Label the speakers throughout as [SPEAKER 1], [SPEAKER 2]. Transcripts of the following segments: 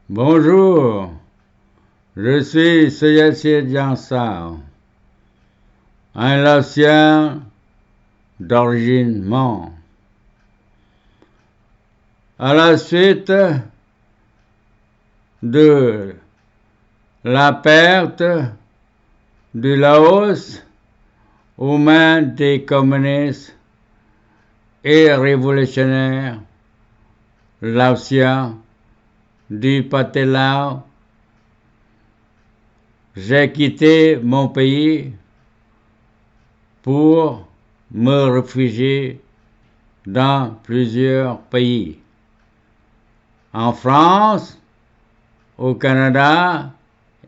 [SPEAKER 1] Bonjour, je suis Seyed Jansar, un Laotien d'origine Hmong. À la suite de la perte du Laos aux mains des communistes et révolutionnaires laotiens du Pathet-Lao, j'ai quitté mon pays pour me réfugier dans plusieurs pays. En France, au Canada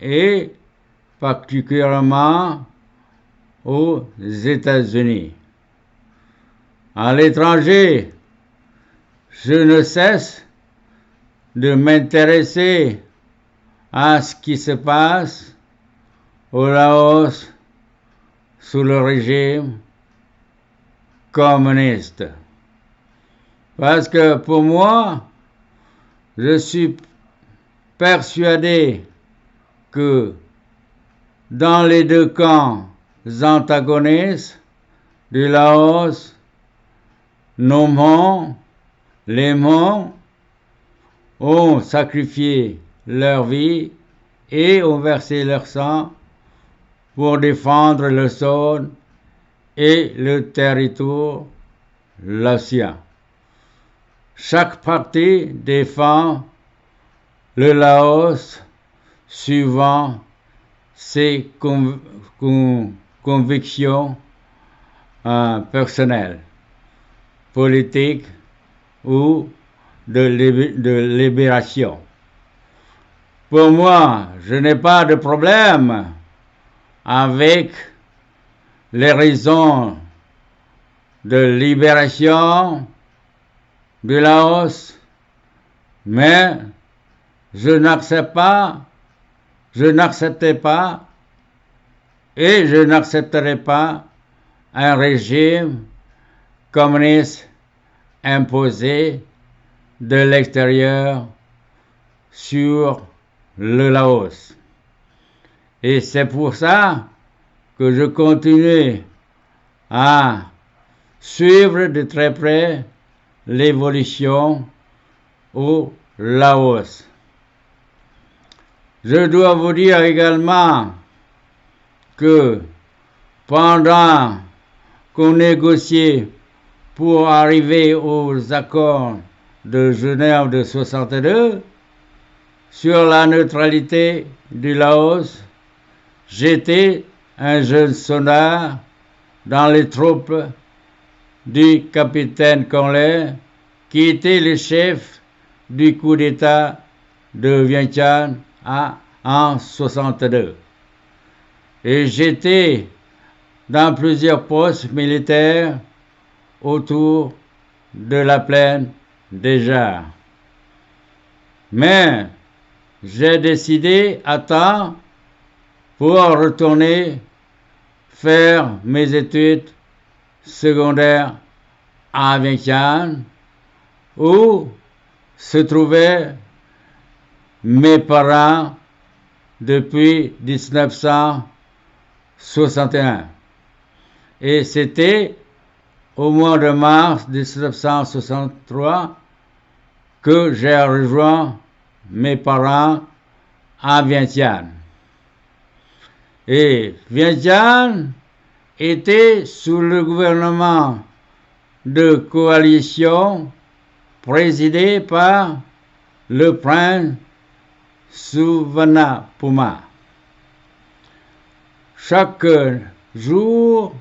[SPEAKER 1] et particulièrement aux États-Unis. À l'étranger, je ne cesse de m'intéresser à ce qui se passe au Laos sous le régime communiste. Parce que pour moi, je suis persuadé que dans les deux camps antagonistes du Laos, nos Hmong, les Hmong, ont sacrifié leur vie et ont versé leur sang pour défendre le sol et le territoire laotien. Chaque parti défend le Laos suivant ses convictions personnelles, politiques ou de libération. Pour moi, je n'ai pas de problème avec les raisons de libération du Laos, mais je n'acceptais pas et je n'accepterai pas un régime communiste imposé de l'extérieur sur le Laos. Et c'est pour ça que je continue à suivre de très près l'évolution au Laos. Je dois vous dire également que pendant qu'on négociait pour arriver aux accords de Genève de 62 sur la neutralité du Laos, j'étais un jeune soldat dans les troupes du capitaine Conley, qui était le chef du coup d'État de Vientiane en 62. Et j'étais dans plusieurs postes militaires autour de la plaine des Jarres. Mais j'ai décidé à temps pour retourner faire mes études secondaires à Vientiane, où se trouvaient mes parents depuis 1961. Et c'était au mois de mars 1963 que j'ai rejoint mes parents à Vientiane. Et Vientiane était sous le gouvernement de coalition présidé par le prince Suvarnabhuma. Chaque jour,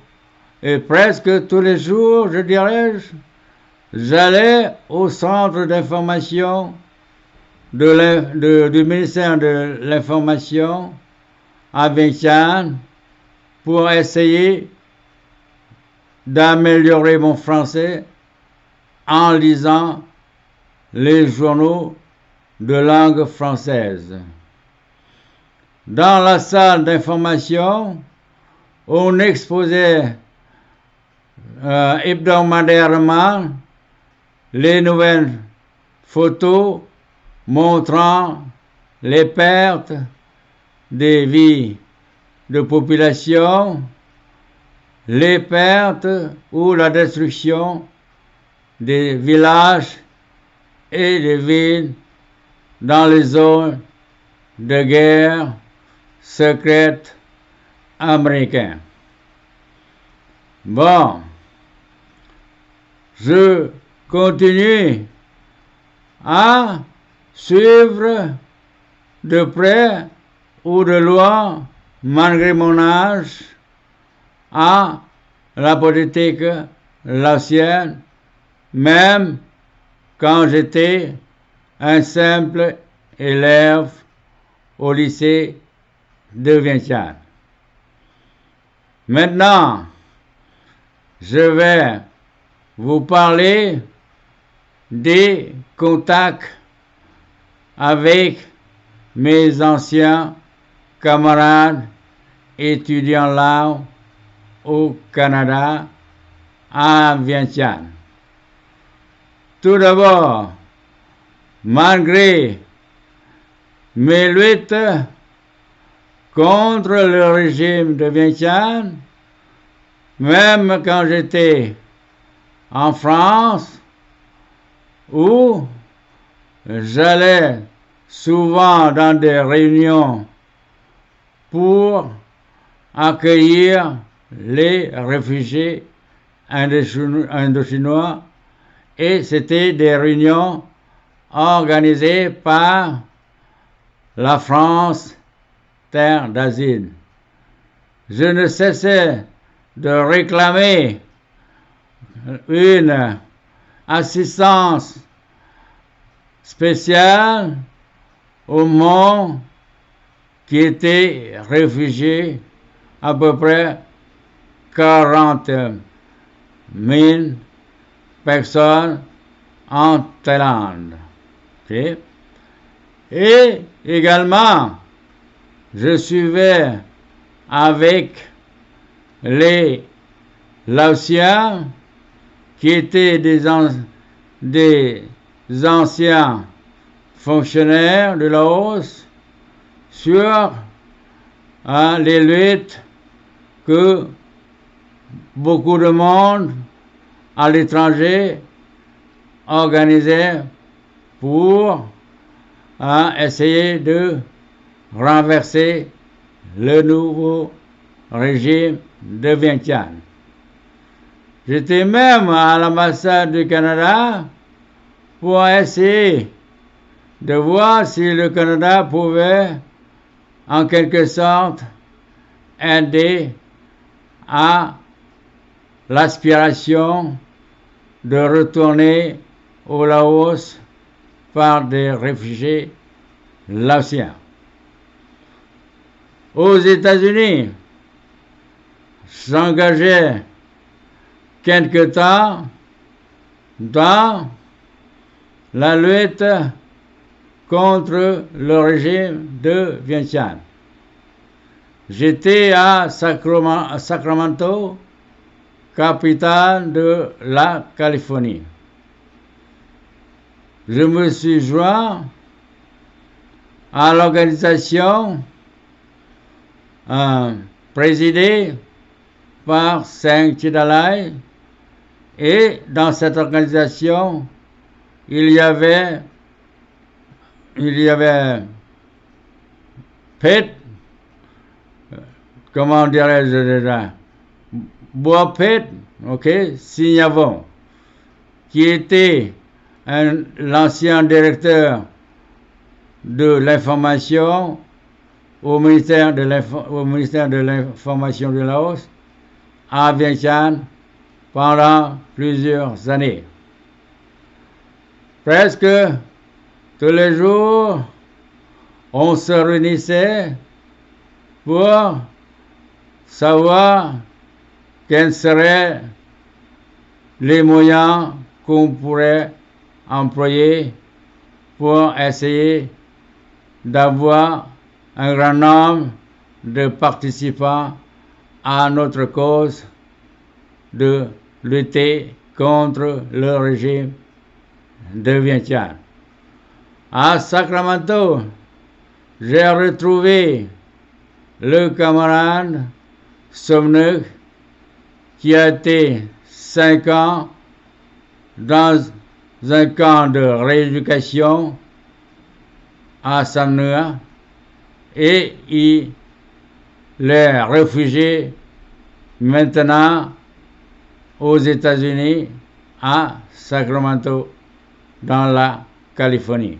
[SPEAKER 1] et presque tous les jours, je dirais, j'allais au centre d'information du ministère de l'Information à Vientiane pour essayer d'améliorer mon français en lisant les journaux de langue française. Dans la salle d'information, on exposait hebdomadairement les nouvelles photos montrant les pertes des vies de population, les pertes ou la destruction des villages et des villes dans les zones de guerre secrète américaine. Bon, je continue à suivre de près ou de loin, malgré mon âge, à la politique laotienne, même quand j'étais un simple élève au lycée de Vientiane. Maintenant, je vais vous parler des contacts avec mes anciens camarades étudiants là au Canada, à Vientiane. Tout d'abord, malgré mes luttes contre le régime de Vientiane, même quand j'étais en France, où j'allais souvent dans des réunions pour accueillir les réfugiés indochinois, et c'était des réunions organisées par la France, terre d'asile. Je ne cessais de réclamer une assistance spéciale au monde qui était réfugié, à peu près 40 000 personnes en Thaïlande. Okay? Et également, je suivais avec les Laotiens qui étaient des anciens fonctionnaires de Laos sur les luttes que beaucoup de monde à l'étranger organisait pour essayer de renverser le nouveau régime de Vientiane. J'étais même à l'ambassade du Canada pour essayer de voir si le Canada pouvait, en quelque sorte, aider à l'aspiration de retourner au Laos par des réfugiés laotiens. Aux États-Unis, j'engageais quelque temps dans la lutte contre le régime de Vientiane. J'étais à Sacramento, capitale de la Californie. Je me suis joint à l'organisation présidée par Saint Chidalai, et dans cette organisation, il y avait Pete, comment dirais-je déjà, Bois Pete, ok, Signavon, qui était l'ancien directeur de l'information au ministère de l'information de Laos à Vientiane pendant plusieurs années. Presque tous les jours, on se réunissait pour savoir quels seraient les moyens qu'on pourrait employer pour essayer d'avoir un grand nombre de participants à notre cause de lutter contre le régime de Vientiane. À Sacramento, j'ai retrouvé le camarade Somnuk qui a été 5 ans dans un camp de rééducation à Samnua et il est réfugié maintenant aux États-Unis à Sacramento dans la Californie.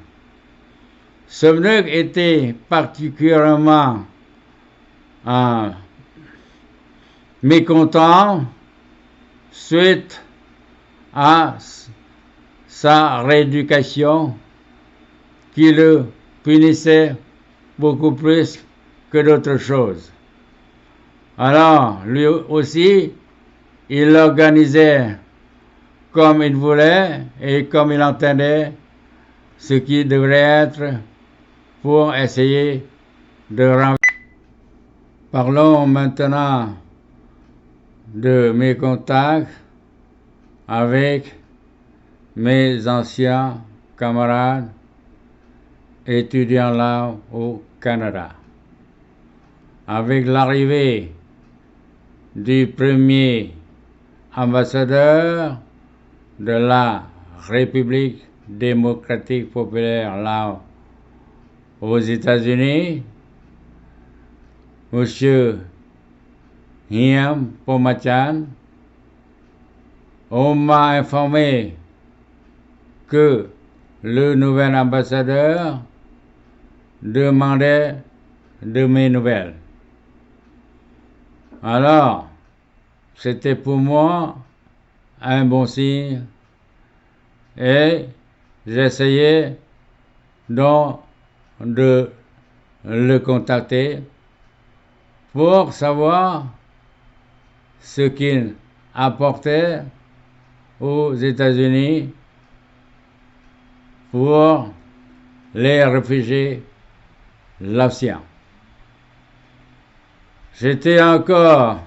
[SPEAKER 1] Somnuk était particulièrement mécontent suite à sa rééducation qui le punissait beaucoup plus que d'autres choses. Alors, lui aussi, il l'organisait comme il voulait et comme il entendait ce qui devrait être pour essayer de renverser. Parlons maintenant de mes contacts avec mes anciens camarades étudiants là au Canada. Avec l'arrivée du premier ambassadeur de la République démocratique populaire là aux États-Unis, M. Hiam Pomachan, on m'a informé que le nouvel ambassadeur demandait de mes nouvelles. Alors, c'était pour moi un bon signe et j'essayais donc de le contacter pour savoir ce qu'il apportait aux États-Unis pour les réfugiés laotiens. J'étais encore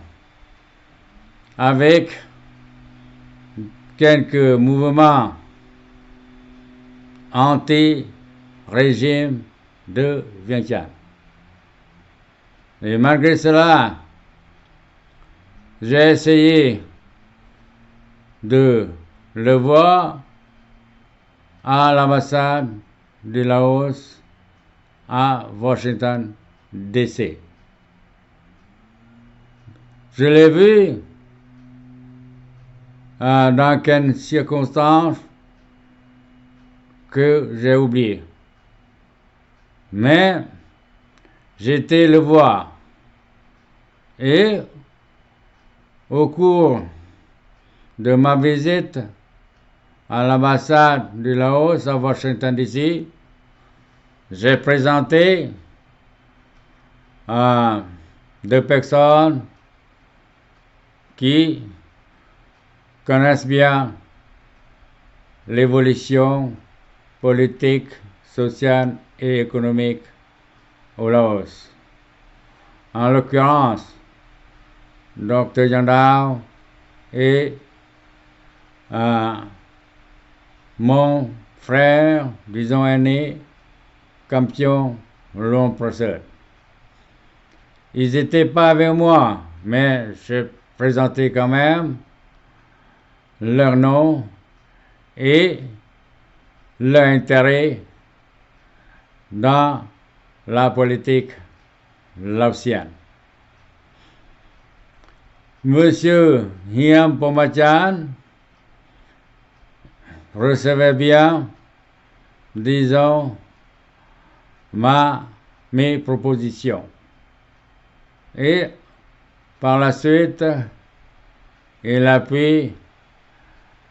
[SPEAKER 1] avec quelques mouvements anti-régime de Vientiane. Et malgré cela, j'ai essayé de le voir à l'ambassade du Laos à Washington, D.C. Je l'ai vu dans quelles circonstances que j'ai oublié. Mais j'étais le voir et au cours de ma visite à l'ambassade du Laos à Washington DC, j'ai présenté deux personnes qui connaissent bien l'évolution politique, sociale et économique au Laos. En l'occurrence, Dr. Yandao et mon frère, disons aîné, Kampion Lomprasad. Ils n'étaient pas avec moi, mais je présentais quand même leur nom et leur intérêt dans la politique laotienne. Monsieur Hiam Pomachan recevait bien, disons, mes propositions. Et par la suite, il a pu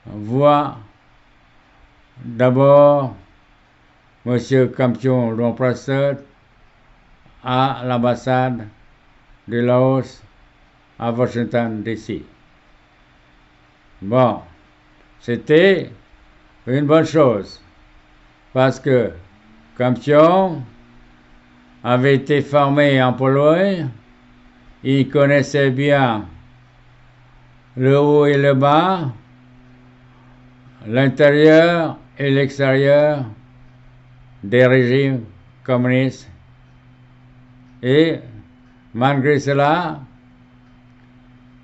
[SPEAKER 1] voir d'abord M. Kampion Lomprasad à l'ambassade du Laos à Washington, D.C. Bon, c'était une bonne chose parce que Kampion avait été formé en Pologne, il connaissait bien le haut et le bas, l'intérieur et l'extérieur des régimes communistes Et malgré cela,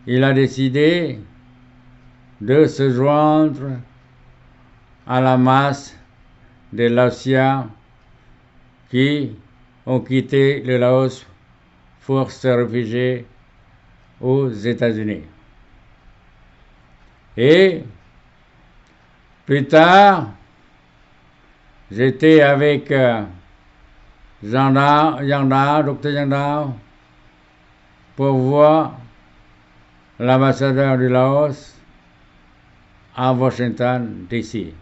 [SPEAKER 1] il a décidé de se joindre à la masse des Laotiens qui ont quitté le Laos pour se réfugier aux États-Unis. Et plus tard, j'étais avec Dr. Yandao, pour voir l'ambassadeur du Laos à Washington, D.C.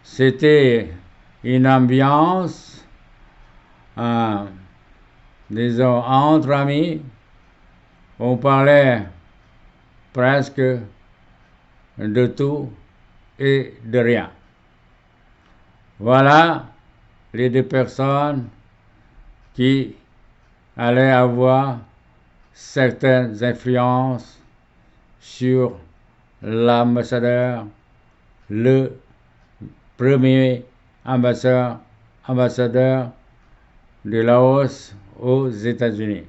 [SPEAKER 1] C'était une ambiance, disons, entre amis. On parlait presque de tout et de rien. Voilà les deux personnes qui allaient avoir certaines influences sur l'ambassadeur, le premier ambassadeur de Laos aux États-Unis.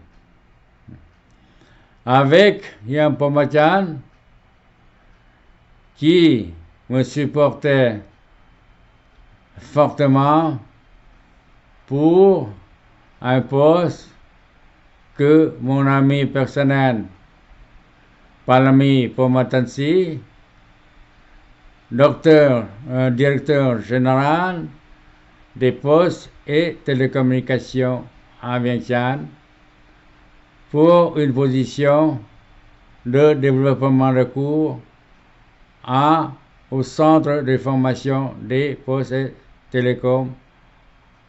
[SPEAKER 1] Avec Yam Pomachan, qui me supportait fortement pour un poste que mon ami personnel, Palami Pomatansi, directeur général des postes et télécommunications à Vientiane, pour une position de développement de cours au centre de formation des postes et télécoms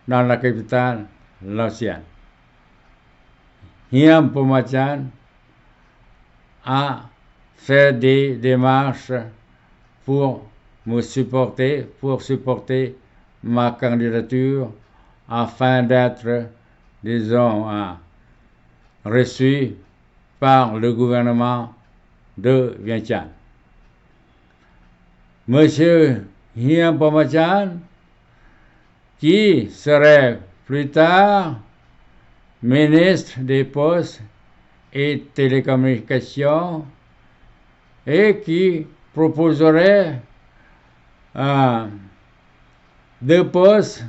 [SPEAKER 1] dans la capitale laotienne. Hiam Pomachan a fait des démarches pour supporter ma candidature afin d'être, disons, reçu par le gouvernement de Vientiane. Monsieur Hiam Pomachan, qui serait plus tard ministre des Postes et Télécommunications et qui proposerait deux postes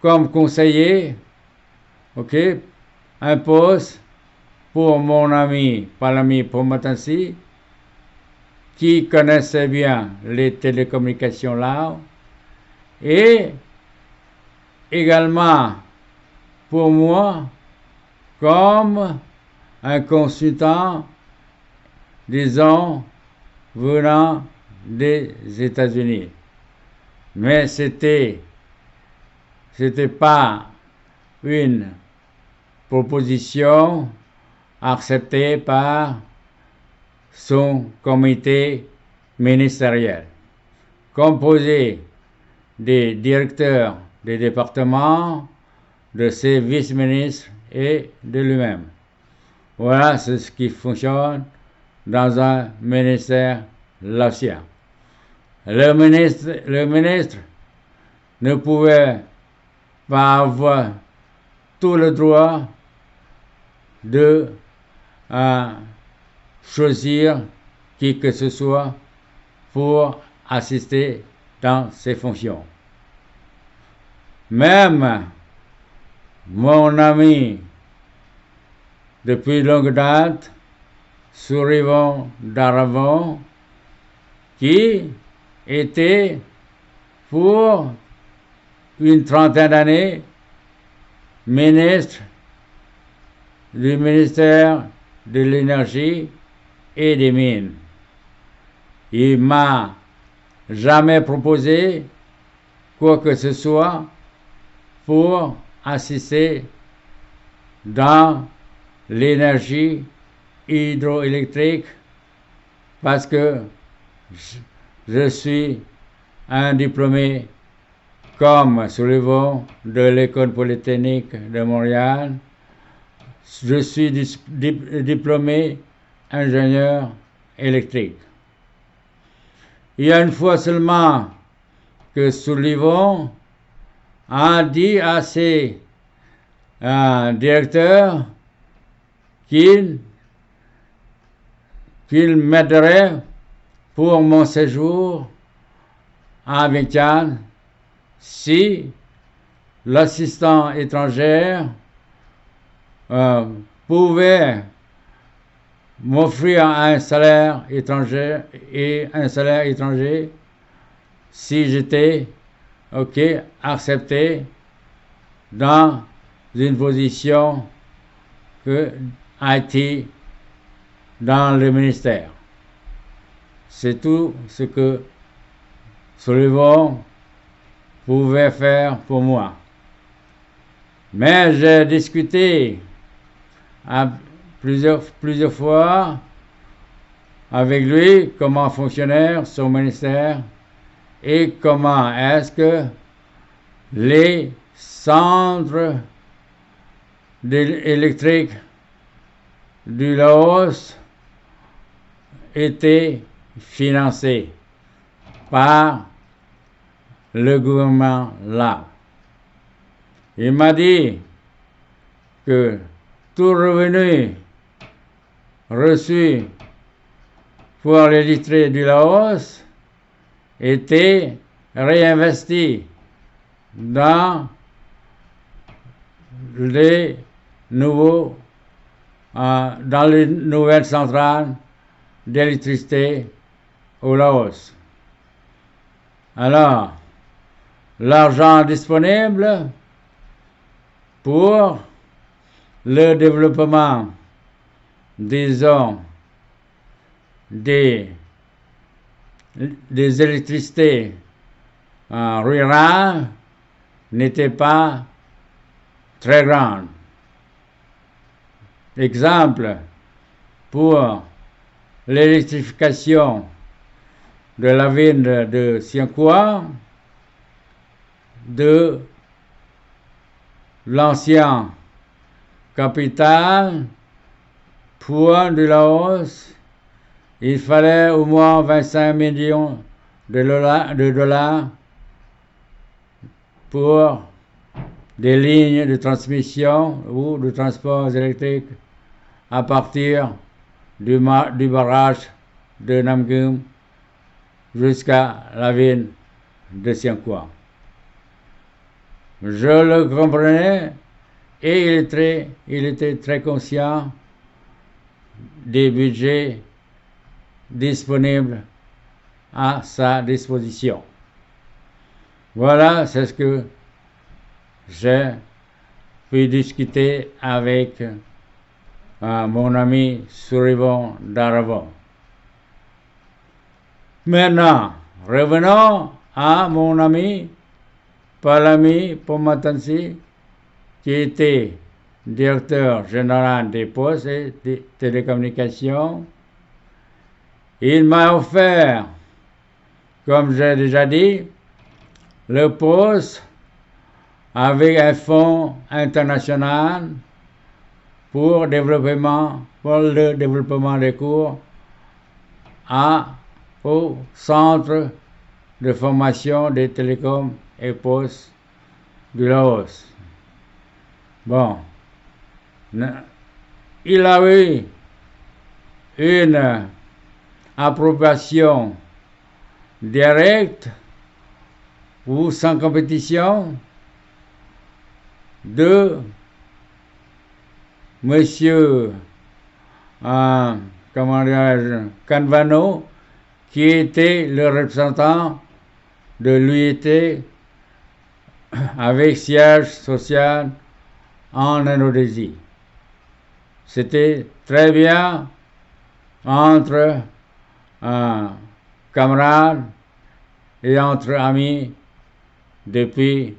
[SPEAKER 1] comme conseiller, un poste pour mon ami Palami Pomatansi, qui connaissait bien les télécommunications là, et également pour moi comme un consultant, disons, venant des États-Unis. Mais c'était pas une proposition acceptée par son comité ministériel, composé des directeurs des départements, de ses vice-ministres et de lui-même. Voilà ce qui fonctionne dans un ministère laotien. Le ministre ne pouvait pas avoir tout le droit de choisir qui que ce soit pour assister dans ses fonctions. Même mon ami depuis longue date, Surivon Daravon, qui était pour une trentaine d'années ministre du ministère de l'énergie et des mines. Il m'a jamais proposé quoi que ce soit pour assister dans l'énergie hydroélectrique parce que je suis un diplômé comme Surivon de l'École polytechnique de Montréal. Je suis diplômé ingénieur électrique. Il y a une fois seulement que Surivon a dit à ses un directeur qu'il m'aiderait pour mon séjour à Vientiane si l'assistant étranger pouvait m'offrir un salaire étranger si j'étais accepté dans une position que IT dans le ministère. C'est tout ce que Sullivan pouvait faire pour moi. Mais j'ai discuté plusieurs fois avec lui comment fonctionnait son ministère et comment est-ce que les centres électriques du Laos étaient financés par le gouvernement là. Il m'a dit que tout revenu reçu pour l'électricité du Laos était réinvesti dans les nouvelles centrales d'électricité au Laos. Alors, l'argent disponible pour le développement, disons, des électricités rurales n'était pas très grand. Exemple, pour l'électrification de la ville de Siankoua, de l'ancien capitale point du Laos, il fallait au moins 25 millions de dollars pour des lignes de transmission ou de transport électrique à partir du barrage de Namgum jusqu'à la ville de Siankoua. Je le comprenais et il était très conscient des budgets disponibles à sa disposition. Voilà, c'est ce que j'ai pu discuter avec mon ami Sullivan Darabon. Maintenant, revenons à mon ami Palami Pomatansi, qui était directeur général des postes et des télécommunications. Il m'a offert, comme j'ai déjà dit, le poste avec un fonds international pour le développement des cours au centre de formation des télécoms et postes du Laos. Bon, il a eu une approbation directe ou sans compétition de monsieur Canvano, qui était le représentant de l'UIT avec siège social en Indonésie. C'était très bien entre camarades et entre amis depuis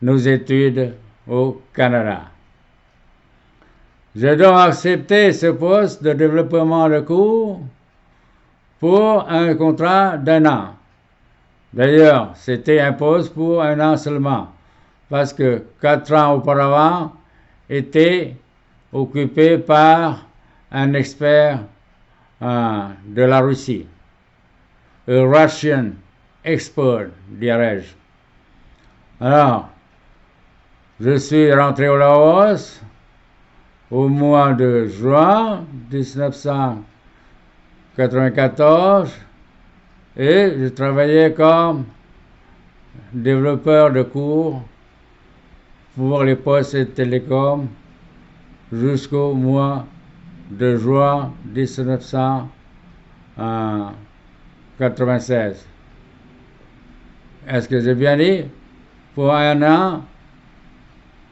[SPEAKER 1] nos études au Canada. J'ai donc accepté ce poste de développement de cours pour un contrat d'1 an. D'ailleurs, c'était un poste pour 1 an seulement, parce que 4 ans auparavant était occupé par un expert de la Russie, un Russian expert, dirais-je. Alors, Je suis rentré au Laos au mois de juin 1994 et je travaillais comme développeur de cours pour les postes et télécoms jusqu'au mois de juin 1996. Est-ce que j'ai bien dit? Pour un an,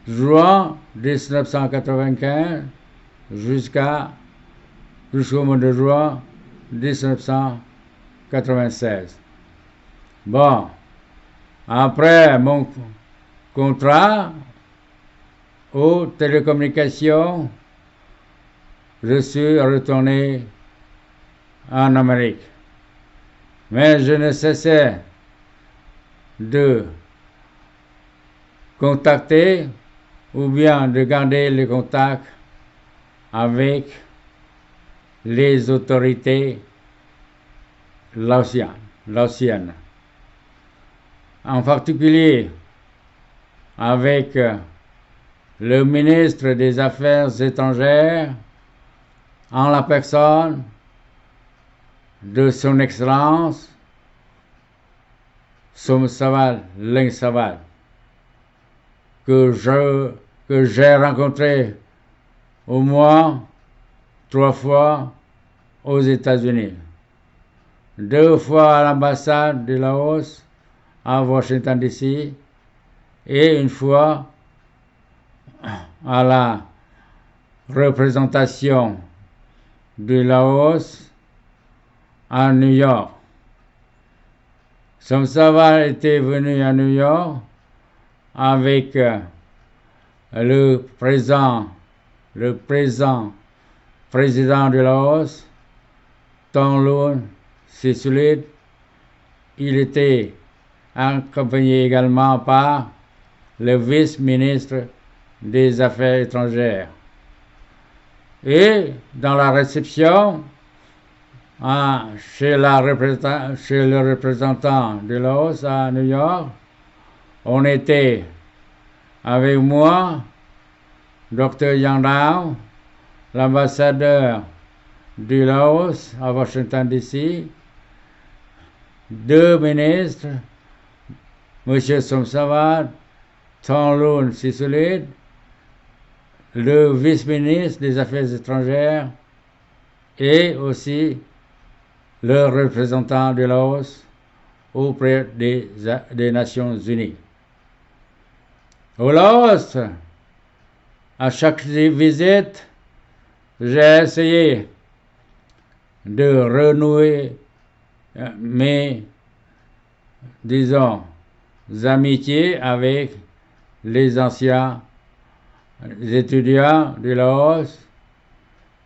[SPEAKER 1] juin 1995 jusqu'au mois de juin 1996. Bon, après mon contrat aux télécommunications, je suis retourné en Amérique. Mais je ne cessais de contacter ou bien de garder les contacts avec les autorités laotiennes. En particulier avec le ministre des Affaires étrangères en la personne de son Excellence Somsavat Lengsavat, que j'ai rencontré au moins 3 fois aux États-Unis, 2 fois à l'ambassade de Laos à Washington DC et 1 fois à la représentation de Laos à New York. Somsavat était venu à New York avec le présent président de Laos, Thongloun Sisoulith. Il était accompagné également par le vice-ministre des Affaires étrangères. Et dans la réception, chez le représentant de Laos à New York, on était avec moi, Dr. Yang Dao, l'ambassadeur du Laos à Washington DC, 2 ministres, M. Somsavat, Thongloun Sisoulith, le vice-ministre des Affaires étrangères et aussi le représentant de Laos auprès des Nations Unies. Au Laos, à chaque visite, j'ai essayé de renouer mes, amitiés avec les anciens étudiants de Laos,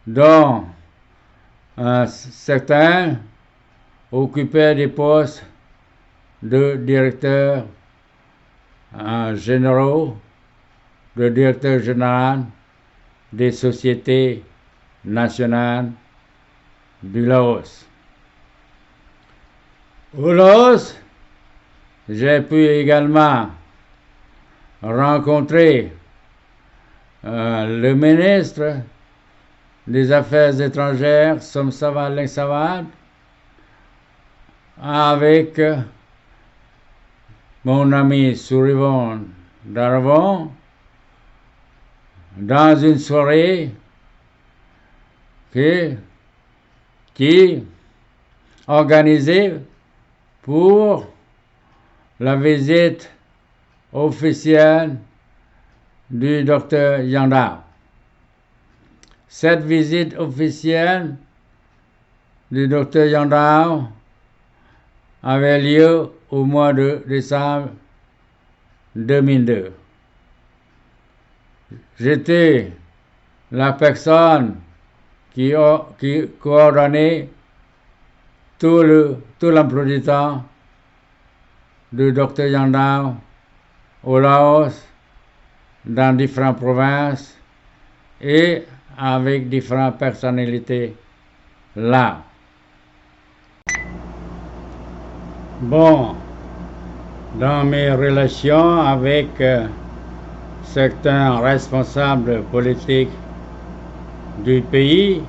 [SPEAKER 1] dont certains occupaient des postes de directeurs généraux, de directeur général des sociétés nationales du Laos. Au Laos, j'ai pu également rencontrer le ministre des Affaires étrangères, Somsavat Lengsavat, avec mon ami Surivon Dharavon, dans une soirée qui organisée pour la visite officielle du Dr. Yang Dao. Cette visite officielle du Dr. Yang Dao avait lieu au mois de décembre 2002. J'étais la personne qui coordonnait tout l'emploi du temps du Dr. Yang Dao au Laos, dans différentes provinces et avec différentes personnalités là. Bon, dans mes relations avec certains responsables politiques du pays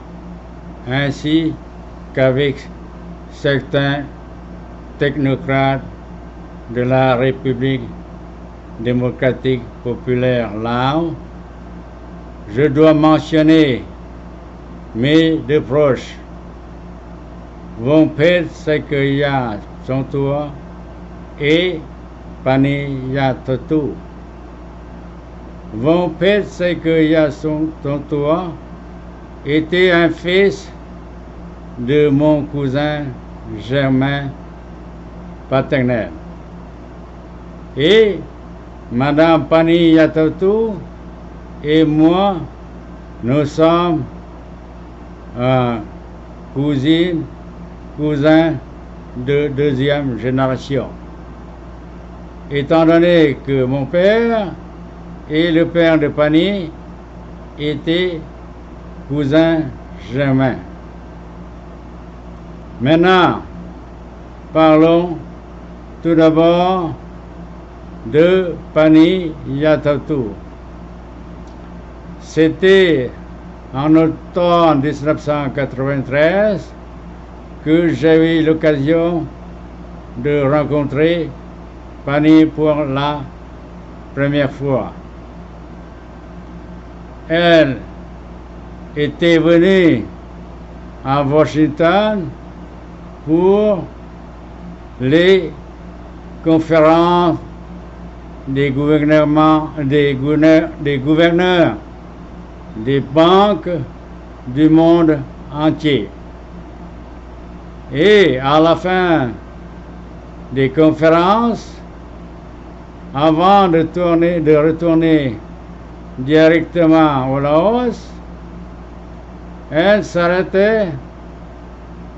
[SPEAKER 1] ainsi qu'avec certains technocrates de la République démocratique populaire Laos. Je dois mentionner mes deux proches, Vompet Sekeya Chontua et Paniyatotu. Vompet Sekeya Chontua était un fils de mon cousin germain paternel. Et Madame Paniyatotu et moi, nous sommes cousins de deuxième génération. Étant donné que mon père et le père de Pani étaient cousins germains. Maintenant, parlons tout d'abord de Paniyatotu. C'était en automne 1993 que j'ai eu l'occasion de rencontrer Pani pour la première fois. Elle était venue à Washington pour les conférences des gouverneurs des banques du monde entier. Et à la fin des conférences, avant de retourner directement au Laos, elle s'arrêtait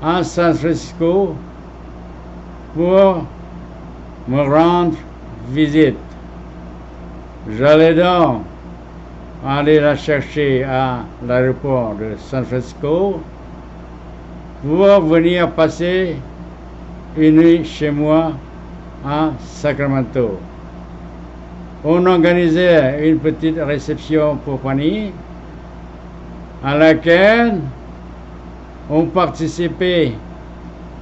[SPEAKER 1] à San Francisco pour me rendre visite. J'allais donc aller la chercher à l'aéroport de San Francisco pour venir passer une nuit chez moi à Sacramento. On organisait une petite réception pour Pani à laquelle ont participé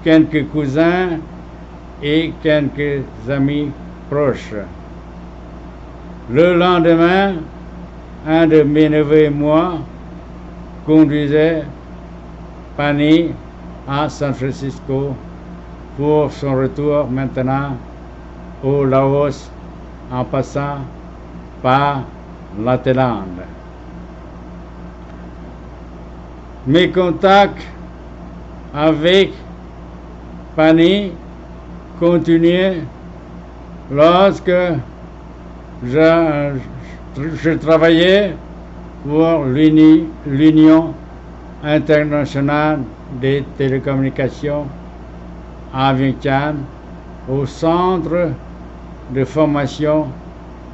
[SPEAKER 1] quelques cousins et quelques amis proches. Le lendemain, un de mes neveux et moi conduisait Pani à San Francisco pour son retour maintenant au Laos en passant par la Thaïlande. Mes contacts avec Pani continuaient lorsque je travaillais pour l'Union internationale des télécommunications à Vientiane, au centre de formation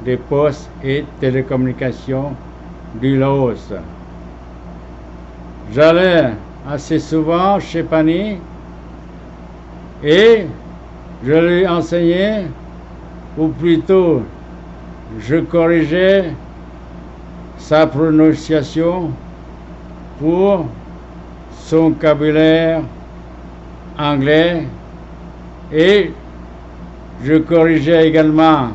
[SPEAKER 1] des postes et télécommunications du Laos. J'allais assez souvent chez Pani et je lui enseignais, ou plutôt je corrigeais sa prononciation pour son vocabulaire anglais et je corrigeais également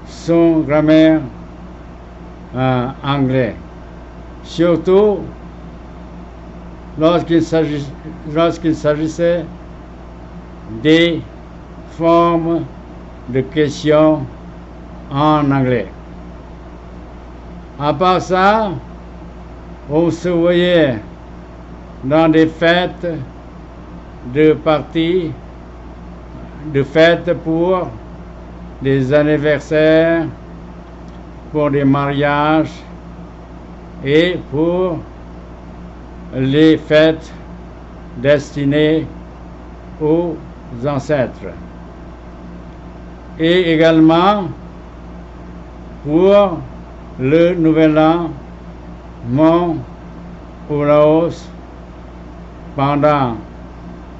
[SPEAKER 1] son grammaire anglais. Surtout lorsqu'il s'agissait des formes de questions en anglais. À part ça, on se voyait dans des fêtes de parties, de fêtes pour des anniversaires, pour des mariages et pour les fêtes destinées aux ancêtres. Et également pour le Nouvel An, au Laos, pendant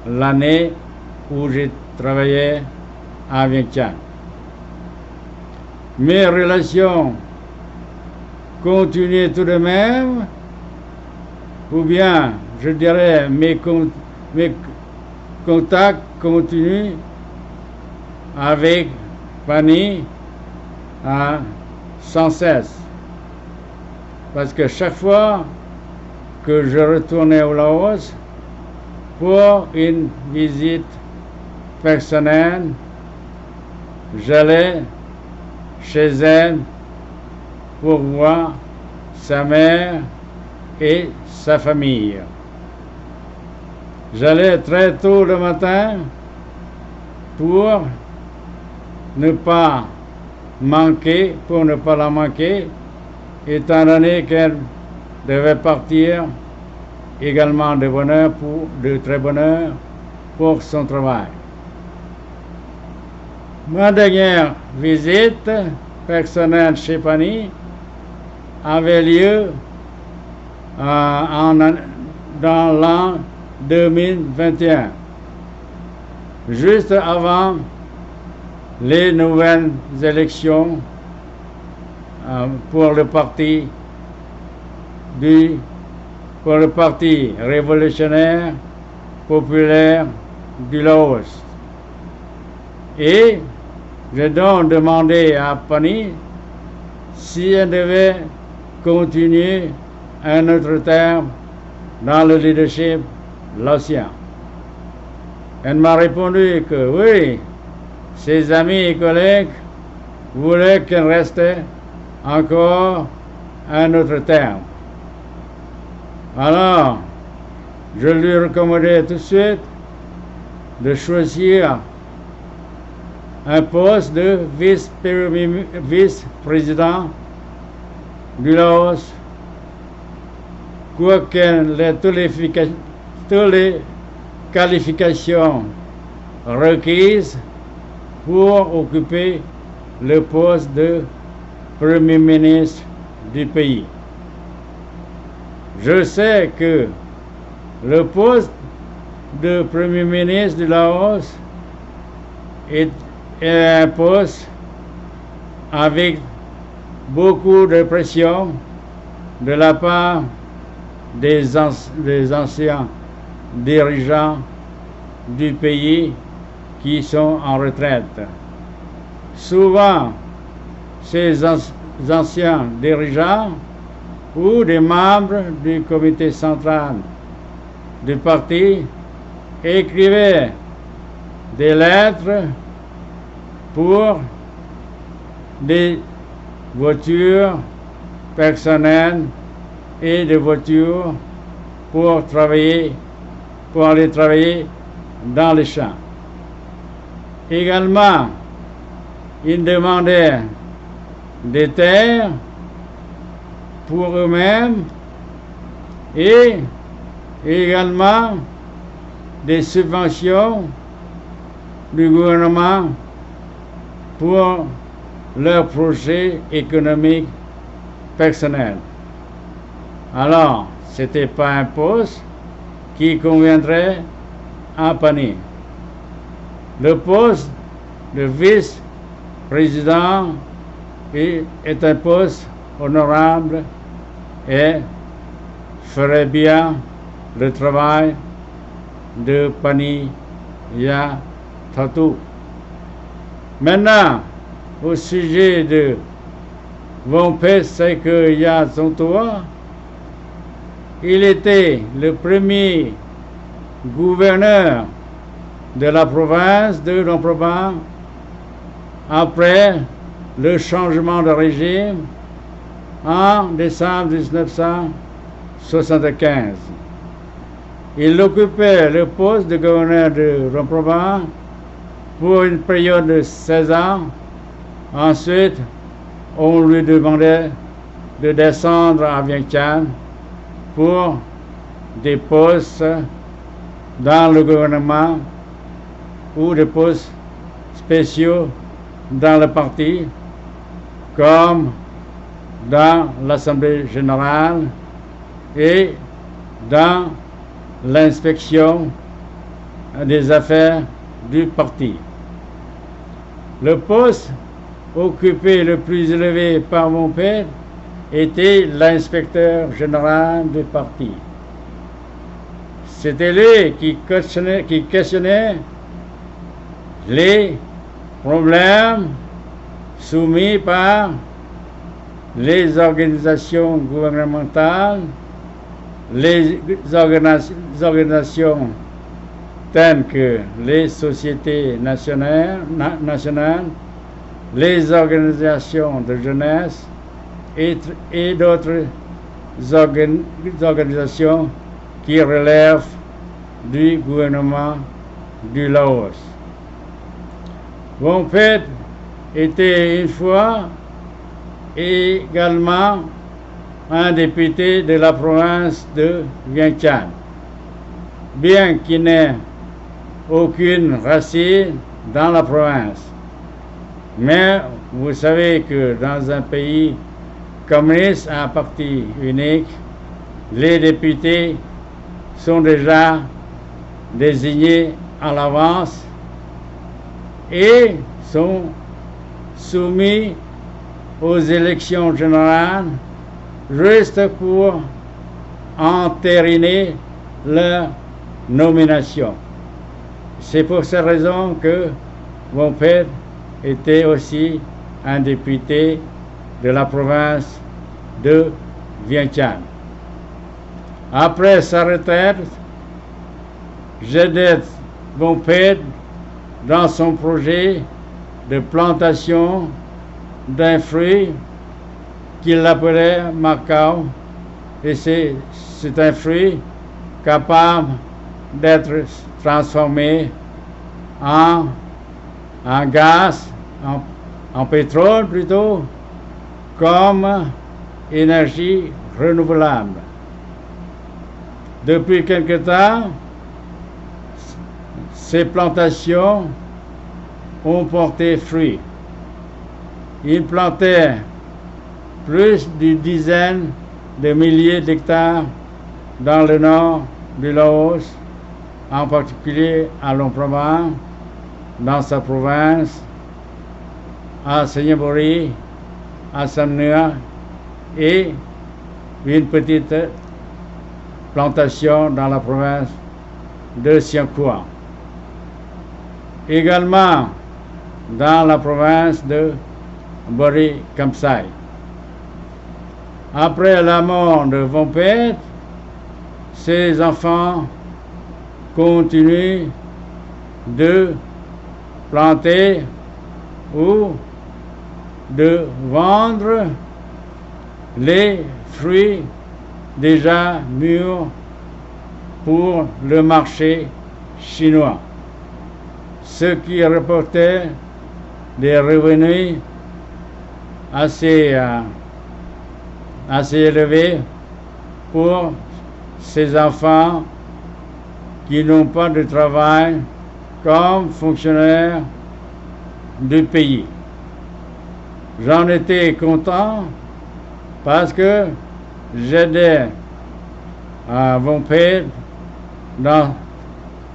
[SPEAKER 1] l'année où j'ai travaillé à Vientiane. Mes relations continuer tout de même, ou bien, je dirais, mes contacts continuent avec Pani sans cesse. Parce que chaque fois que je retournais au Laos pour une visite personnelle, j'allais chez elle pour voir sa mère et sa famille. J'allais très tôt le matin pour ne pas la manquer, étant donné qu'elle devait partir également de très bonne heure pour son travail. Ma dernière visite personnelle chez Pani avait lieu dans l'an 2021, juste avant les nouvelles élections pour le parti révolutionnaire populaire du Laos. Et j'ai donc demandé à Pani si elle devait continuer un autre terme dans le leadership laotien. Elle m'a répondu que oui, ses amis et collègues voulaient qu'elle restait encore un autre terme. Alors, je lui recommandais tout de suite de choisir un poste de vice-président du Laos, quoique toutes les qualifications requises pour occuper le poste de Premier ministre du pays. Je sais que le poste de Premier ministre du Laos est un poste avec beaucoup de pression de la part des anciens dirigeants du pays qui sont en retraite. Souvent, ces anciens dirigeants ou des membres du comité central du parti écrivaient des lettres pour des voitures personnelles et des voitures pour aller travailler dans les champs. Également, ils demandaient des terres pour eux-mêmes et également des subventions du gouvernement pour leurs projets économiques personnels. Alors, ce n'était pas un poste qui conviendrait à Pani. Le poste de vice-président est un poste honorable et ferait bien le travail de Pani Yathoth. Maintenant, au sujet de Wongphet Saikheu Yasonthoa, il était le premier gouverneur de la province de Luang Prabang après le changement de régime en décembre 1975. Il occupait le poste de gouverneur de Luang Prabang pour une période de 16 ans. Ensuite, on lui demandait de descendre à Vientiane pour des postes dans le gouvernement ou des postes spéciaux dans le parti, comme dans l'Assemblée générale et dans l'inspection des affaires du parti. Le poste occupé le plus élevé par mon père était l'inspecteur général du parti. C'était lui qui questionnait les problèmes soumis par les organisations gouvernementales, les organisations telles que les sociétés nationales, les organisations de jeunesse et d'autres organisations qui relèvent du gouvernement du Laos. Wongphet était une fois également un député de la province de Vientiane. Bien qu'il n'ait aucune racine dans la province. Mais vous savez que dans un pays communiste à parti unique, les députés sont déjà désignés à l'avance et sont soumis aux élections générales juste pour entériner leur nomination. C'est pour cette raison que mon père était aussi un député de la province de Vientiane. Après sa retraite, j'aidais mon père dans son projet de plantation d'un fruit qu'il appelait Macao, et c'est un fruit capable d'être transformé en gaz, en pétrole plutôt, comme énergie renouvelable. Depuis quelque temps, ces plantations ont porté fruit. Ils plantaient plus d'une dizaine de milliers d'hectares dans le nord du Laos, en particulier à Luang Prabang, dans sa province, à Senyapuri, à Samnua, et une petite plantation dans la province de Siangkhouang. Également dans la province de Bori Kamsai. Après la mort de Wongphet, ses enfants continuent de planter ou de vendre les fruits déjà mûrs pour le marché chinois, ce qui rapportait des revenus assez élevés pour ces enfants qui n'ont pas de travail comme fonctionnaires du pays. J'en étais content parce que j'aidais Wongphet dans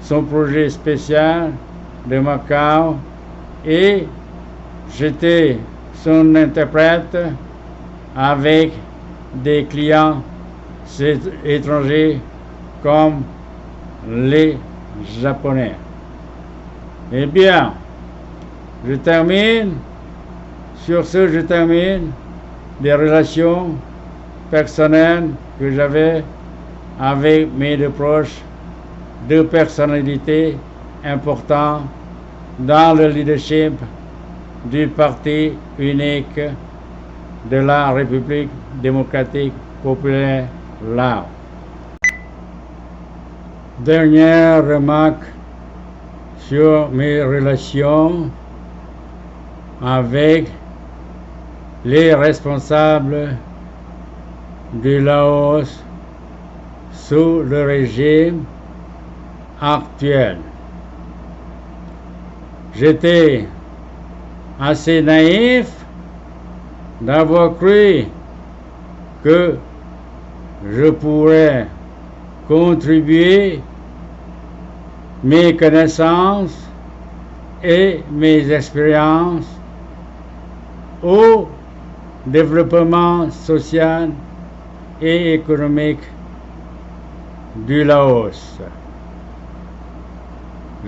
[SPEAKER 1] son projet spécial de Macao et j'étais son interprète avec des clients étrangers comme les Japonais. Eh bien, je termine des relations personnelles que j'avais avec mes deux proches, deux personnalités importantes dans le leadership du Parti unique de la République démocratique populaire Laos. Dernière remarque sur mes relations avec les responsables du Laos sous le régime actuel. J'étais assez naïf d'avoir cru que je pourrais contribuer mes connaissances et mes expériences au développement social et économique du Laos.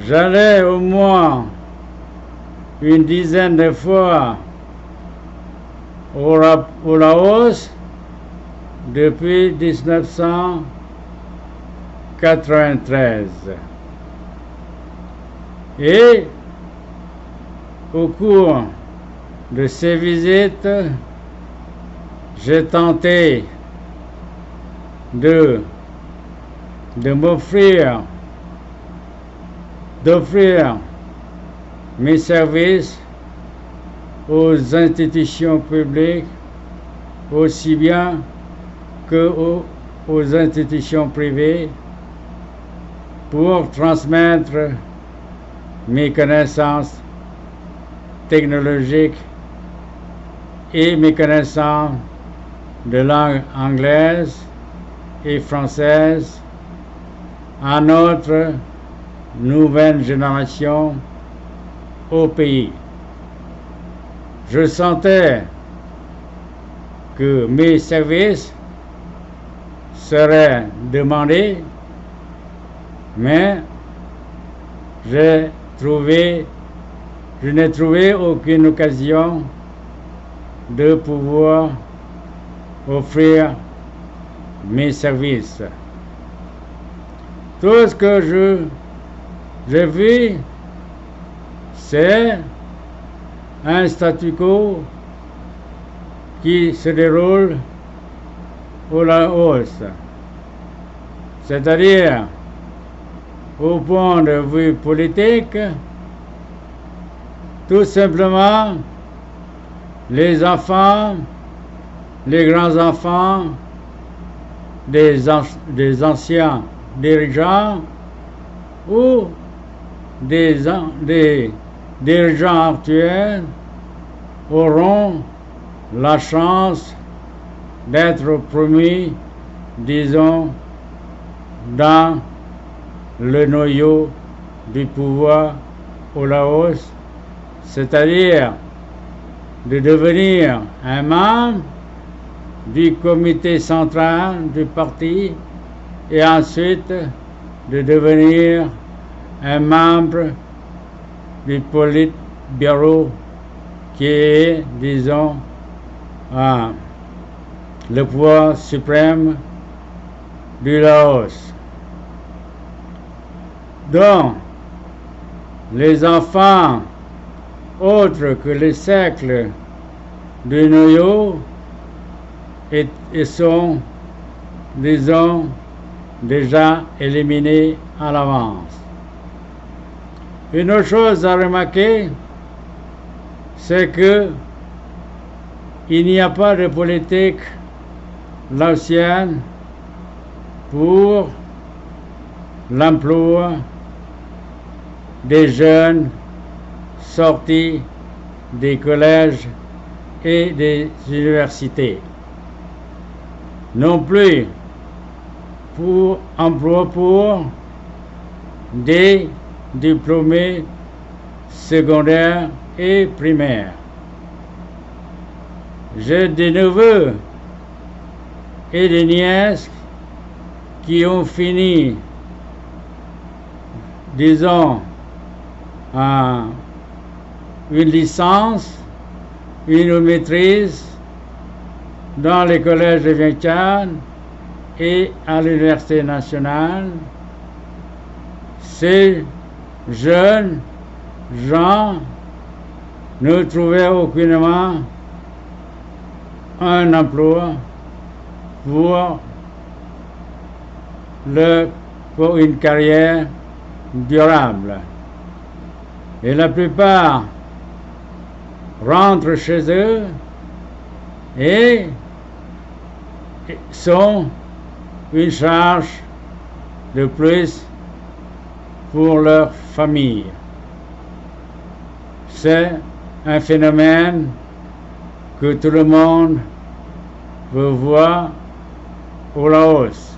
[SPEAKER 1] J'allais au moins une dizaine de fois au Laos depuis 1993. Et au cours de ces visites, j'ai tenté d'offrir mes services aux institutions publiques aussi bien que aux institutions privées pour transmettre mes connaissances technologiques et mes connaissances de langue anglaise et française à notre nouvelle génération au pays. Je sentais que mes services seraient demandés, mais je n'ai trouvé aucune occasion de pouvoir offrir mes services. Tout ce que j'ai vu, c'est un statu quo qui se déroule au Laos, c'est-à-dire au point de vue politique, tout simplement les enfants, les grands-enfants des anciens dirigeants ou des dirigeants actuels auront la chance d'être promis, disons, dans le noyau du pouvoir au Laos, c'est-à-dire de devenir un membre du comité central du parti et ensuite de devenir un membre du Politburo qui est, disons, le pouvoir suprême du Laos. Donc, les enfants autres que les cercles du noyau et sont, disons, déjà éliminés à l'avance. Une autre chose à remarquer, c'est que il n'y a pas de politique laotienne pour l'emploi des jeunes sortis des collèges et des universités. Non plus pour emploi pour des diplômés secondaires et primaires. J'ai des neveux et des nièces qui ont fini, disons, une licence, une maîtrise dans les collèges de Vientiane et à l'Université nationale. Ces jeunes gens ne trouvaient aucunement un emploi pour une carrière durable. Et la plupart rentrent chez eux et sont une charge de plus pour leur famille. C'est un phénomène que tout le monde veut voir au Laos.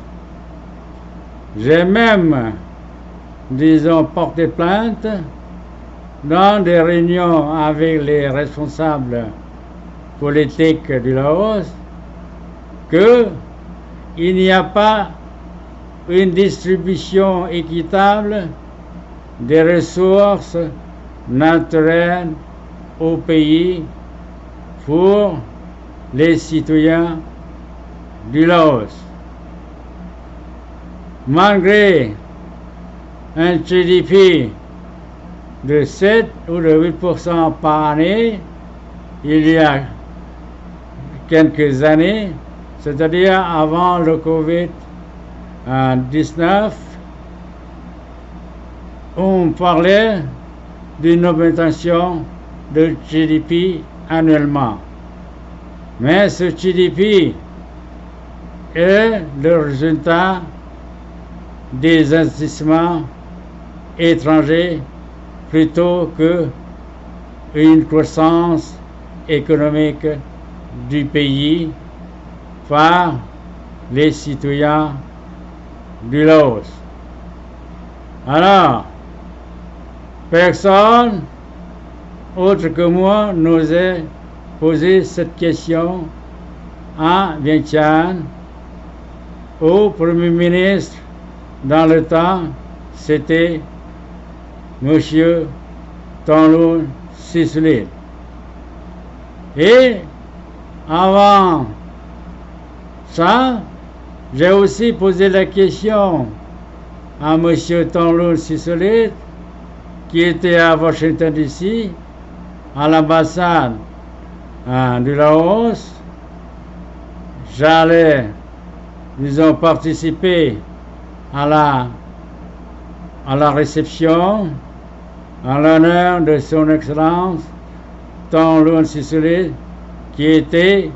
[SPEAKER 1] J'ai même, disons, porté plainte dans des réunions avec les responsables politique du Laos qu'il n'y a pas une distribution équitable des ressources naturelles au pays pour les citoyens du Laos. Malgré un GDP de 7 ou de 8% par année, il y a quelques années, c'est-à-dire avant le Covid-19, on parlait d'une augmentation de GDP annuellement. Mais ce GDP est le résultat des investissements étrangers plutôt qu'une croissance économique du pays par les citoyens du Laos. Alors, personne autre que moi n'osait poser cette question à Vientiane, au Premier ministre dans le temps, c'était M. Thongloun Sisoulith. Et avant ça, j'ai aussi posé la question à M. Thongloun Sisoulith, qui était à Washington DC, à l'ambassade du Laos. J'allais, disons, participer à la réception en l'honneur de son Excellence Thongloun Sisoulith, qui était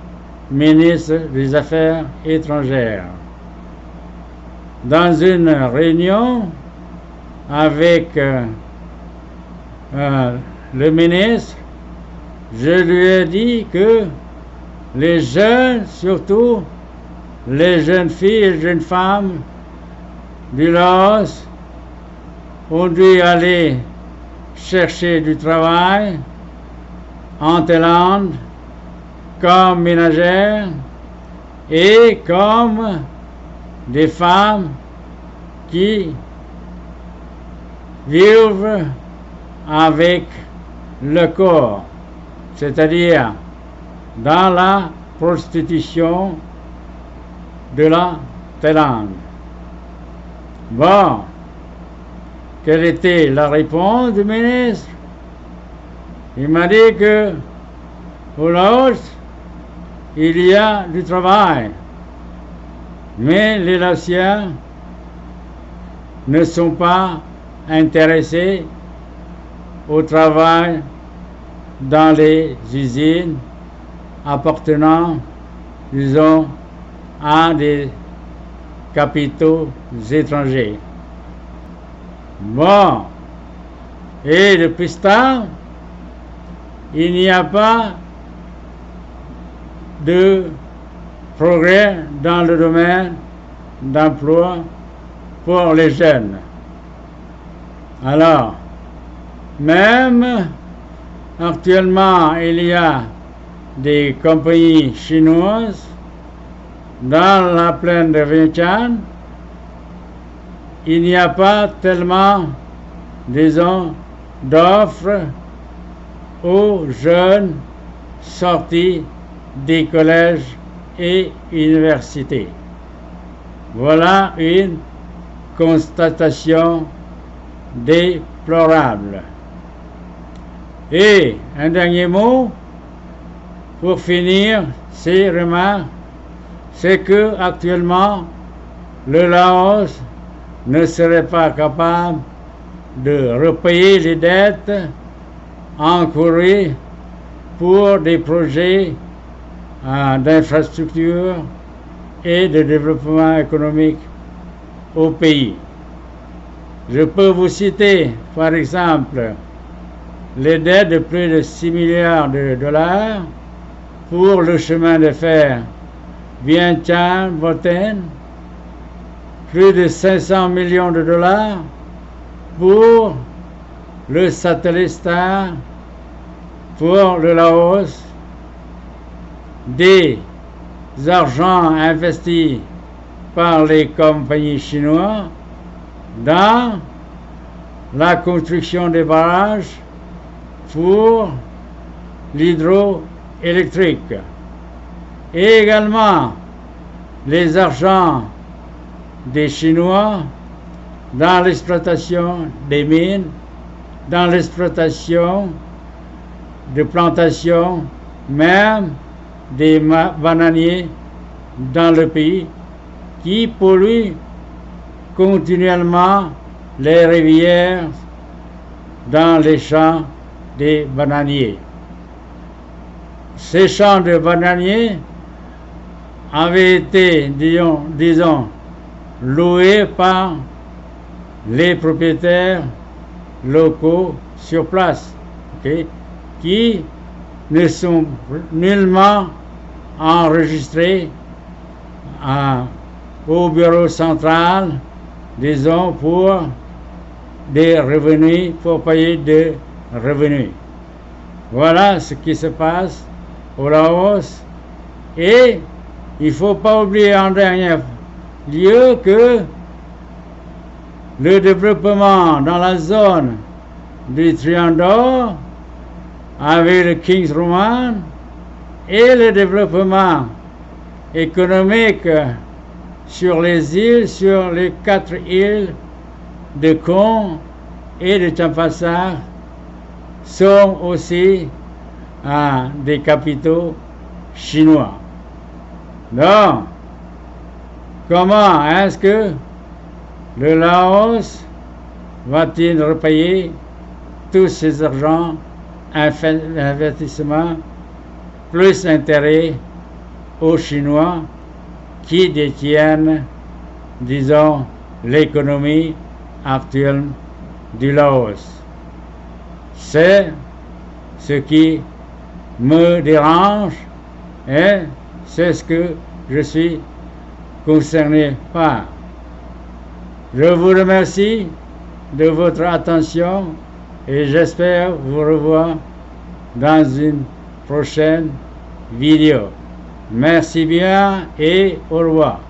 [SPEAKER 1] ministre des Affaires étrangères. Dans une réunion avec le ministre, je lui ai dit que les jeunes, surtout les jeunes filles et jeunes femmes du Laos, ont dû aller chercher du travail en Thaïlande comme ménagères et comme des femmes qui vivent avec le corps, c'est-à-dire dans la prostitution de la Thaïlande. Bon, quelle était la réponse du ministre? Il m'a dit que au Laos, il y a du travail, mais les Laotiens ne sont pas intéressés au travail dans les usines appartenant, disons, à des capitaux étrangers. Bon, et depuis ce temps, il n'y a pas de progrès dans le domaine d'emploi pour les jeunes. Alors, même actuellement, il y a des compagnies chinoises dans la plaine de Vientiane. Il n'y a pas tellement, disons, d'offres aux jeunes sortis des collèges et universités. Voilà une constatation déplorable. Et un dernier mot pour finir ces remarques, c'est que actuellement le Laos ne serait pas capable de repayer les dettes encourues pour des projets d'infrastructure et de développement économique au pays. Je peux vous citer, par exemple, les dettes de plus de 6 milliards de dollars pour le chemin de fer Vientiane-Votène, plus de 500 millions de dollars pour le satellite Star pour le Laos des argents investis par les compagnies chinoises dans la construction des barrages pour l'hydroélectrique. Et également les argents des Chinois dans l'exploitation des mines, dans l'exploitation de plantations, même des bananiers dans le pays qui polluent continuellement les rivières dans les champs des bananiers. Ces champs de bananiers avaient été, disons, loués par les propriétaires locaux sur place, okay, qui ne sont nullement enregistrés au bureau central, disons, pour des revenus, pour payer des revenus. Voilà ce qui se passe au Laos. Et il ne faut pas oublier en dernier lieu que le développement dans la zone du Triangle d'Or avec le Kings Roman et le développement économique sur les îles, sur les 4 îles de Kong et de Champasak sont aussi des capitaux chinois. Donc, comment est-ce que le Laos va-t-il repayer tous ces argents, investissements, plus intérêts aux Chinois qui détiennent, disons, l'économie actuelle du Laos? C'est ce qui me dérange et c'est ce que je suis concerné par. Je vous remercie de votre attention et j'espère vous revoir dans une prochaine vidéo. Merci bien et au revoir.